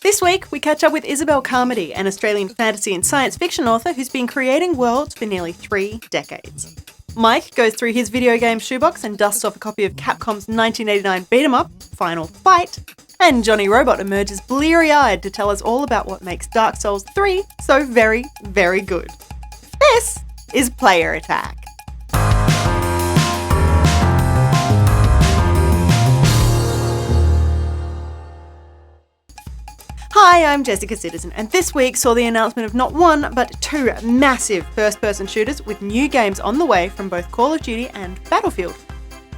This week, we catch up with Isabel Carmody, an Australian fantasy and science fiction author who's been creating worlds for nearly 3 decades. Mike goes through his video game shoebox and dusts off a copy of Capcom's 1989 beat-em-up, Final Fight, and Johnny Robot emerges bleary-eyed to tell us all about what makes Dark Souls 3 so very, very good. This is Player Attack. Hi, I'm Jessica Citizen, and this week saw the announcement of not one, but 2 massive first-person shooters with new games on the way from both Call of Duty and Battlefield.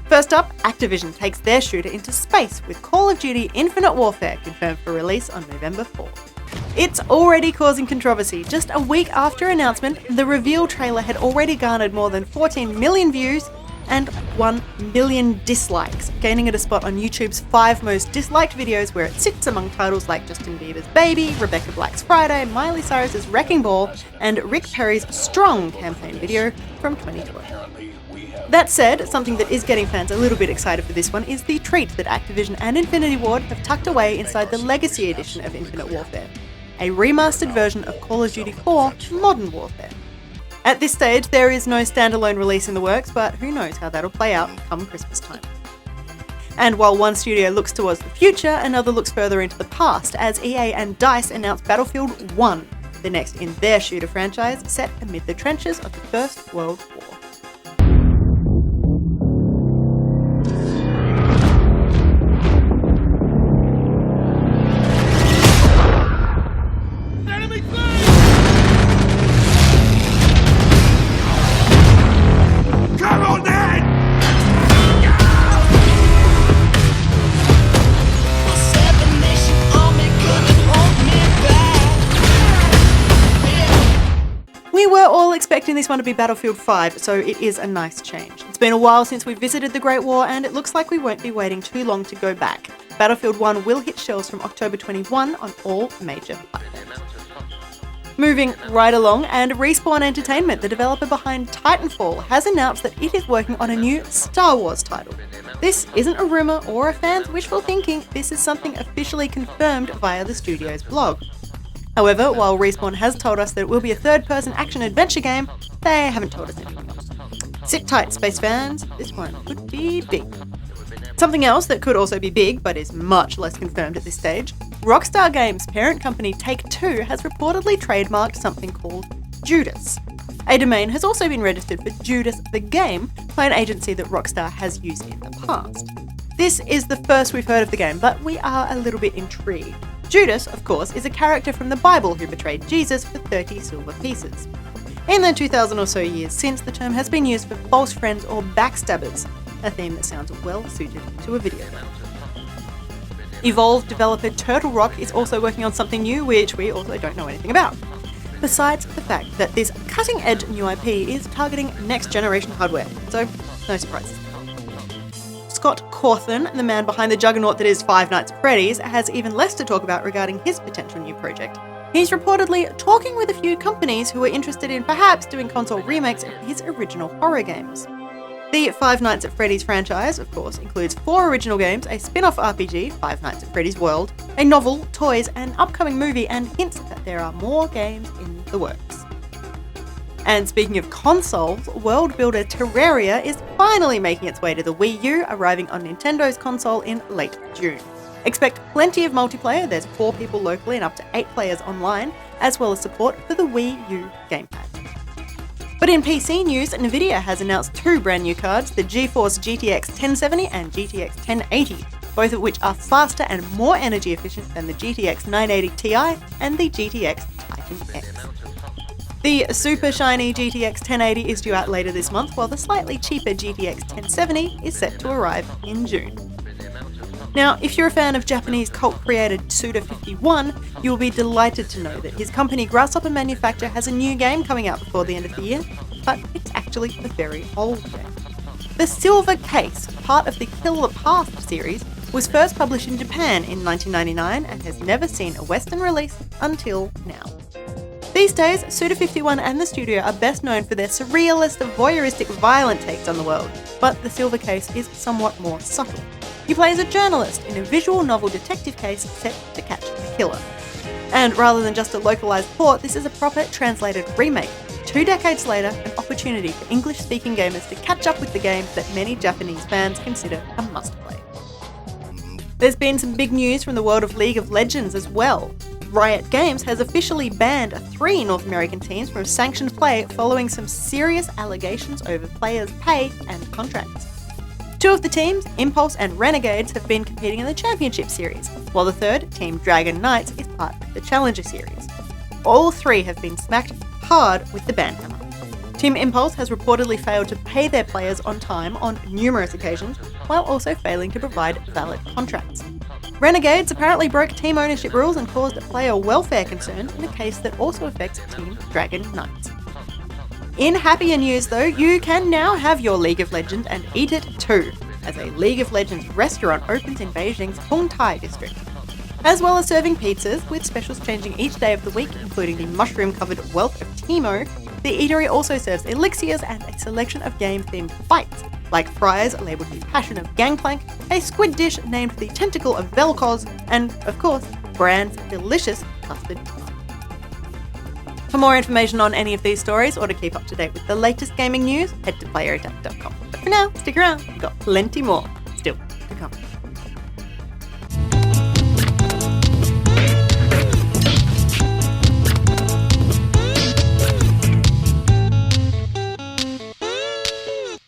First up, Activision takes their shooter into space with Call of Duty Infinite Warfare confirmed for release on November 4th. It's already causing controversy. Just a week after announcement, the reveal trailer had already garnered more than 14 million views and 1 million dislikes, gaining it a spot on YouTube's 5 most disliked videos, where it sits among titles like Justin Bieber's Baby, Rebecca Black's Friday, Miley Cyrus's Wrecking Ball, and Rick Perry's Strong campaign video from 2012. That said, something that is getting fans a little bit excited for this one is the treat that Activision and Infinity Ward have tucked away inside the Legacy Edition of Infinite Warfare, a remastered version of Call of Duty 4 Modern Warfare. At this stage, there is no standalone release in the works, but who knows how that'll play out come Christmas time. And while one studio looks towards the future, another looks further into the past, as EA and DICE announced Battlefield 1, the next in their shooter franchise, set amid the trenches of the First World War. We were all expecting this one to be Battlefield 5, so it is a nice change. It's been a while since we visited the Great War, and it looks like we won't be waiting too long to go back. Battlefield 1 will hit shelves from October 21 on all major platforms. Moving right along, and Respawn Entertainment, the developer behind Titanfall, has announced that it is working on a new Star Wars title. This isn't a rumour or a fan's wishful thinking, this is something officially confirmed via the studio's blog. However, while Respawn has told us that it will be a third-person action-adventure game, they haven't told us anything else. Sit tight, space fans, this one could be big. Something else that could also be big, but is much less confirmed at this stage, Rockstar Games' parent company Take-Two has reportedly trademarked something called Judas. A domain has also been registered for Judas the Game, by an agency that Rockstar has used in the past. This is the first we've heard of the game, but we are a little bit intrigued. Judas, of course, is a character from the Bible who betrayed Jesus for 30 silver pieces. In the 2,000 or so years since, the term has been used for false friends or backstabbers, a theme that sounds well suited to a video game. Evolve developer Turtle Rock is also working on something new, which we also don't know anything about. Besides the fact that this cutting-edge new IP is targeting next-generation hardware, so no surprises. Scott Cawthon, the man behind the juggernaut that is Five Nights at Freddy's, has even less to talk about regarding his potential new project. He's reportedly talking with a few companies who are interested in perhaps doing console remakes of his original horror games. The Five Nights at Freddy's franchise, of course, includes 4 original games, a spin-off RPG, Five Nights at Freddy's World, a novel, toys, an upcoming movie, and hints that there are more games in the works. And speaking of consoles, world builder Terraria is finally making its way to the Wii U, arriving on Nintendo's console in late June. Expect plenty of multiplayer, there's 4 people locally and up to 8 players online, as well as support for the Wii U gamepad. But in PC news, Nvidia has announced 2 brand new cards, the GeForce GTX 1070 and GTX 1080, both of which are faster and more energy efficient than the GTX 980 Ti and the GTX Titan X. The super shiny GTX 1080 is due out later this month, while the slightly cheaper GTX 1070 is set to arrive in June. Now, if you're a fan of Japanese cult creator Suda51, you'll be delighted to know that his company Grasshopper Manufacture has a new game coming out before the end of the year, but it's actually a very old game. The Silver Case, part of the Kill the Past series, was first published in Japan in 1999 and has never seen a Western release until now. These days, Suda51 and the studio are best known for their surrealist, voyeuristic, violent takes on the world, but The Silver Case is somewhat more subtle. You play as a journalist in a visual novel detective case set to catch a killer. And rather than just a localised port, this is a proper translated remake. 2 decades later, an opportunity for English-speaking gamers to catch up with the game that many Japanese fans consider a must-play. There's been some big news from the world of League of Legends as well. Riot Games has officially banned 3 North American teams from sanctioned play following some serious allegations over players' pay and contracts. 2 of the teams, Impulse and Renegades, have been competing in the Championship Series, while the third, Team Dragon Knights, is part of the Challenger Series. All 3 have been smacked hard with the ban hammer. Team Impulse has reportedly failed to pay their players on time on numerous occasions, while also failing to provide valid contracts. Renegades apparently broke team ownership rules and caused player welfare concerns in a case that also affects Team Dragon Knights. In happier news though, you can now have your League of Legends and eat it too, as a League of Legends restaurant opens in Beijing's Hung Tai district. As well as serving pizzas, with specials changing each day of the week, including the mushroom-covered Wealth of Teemo, the eatery also serves elixirs and a selection of game-themed fights, like fries labelled the Passion of Gangplank, a squid dish named the Tentacle of Vel'Koz, and, of course, Brand's delicious custard pie. For more information on any of these stories, or to keep up to date with the latest gaming news, head to playeradapt.com. But for now, stick around, we've got plenty more still to come.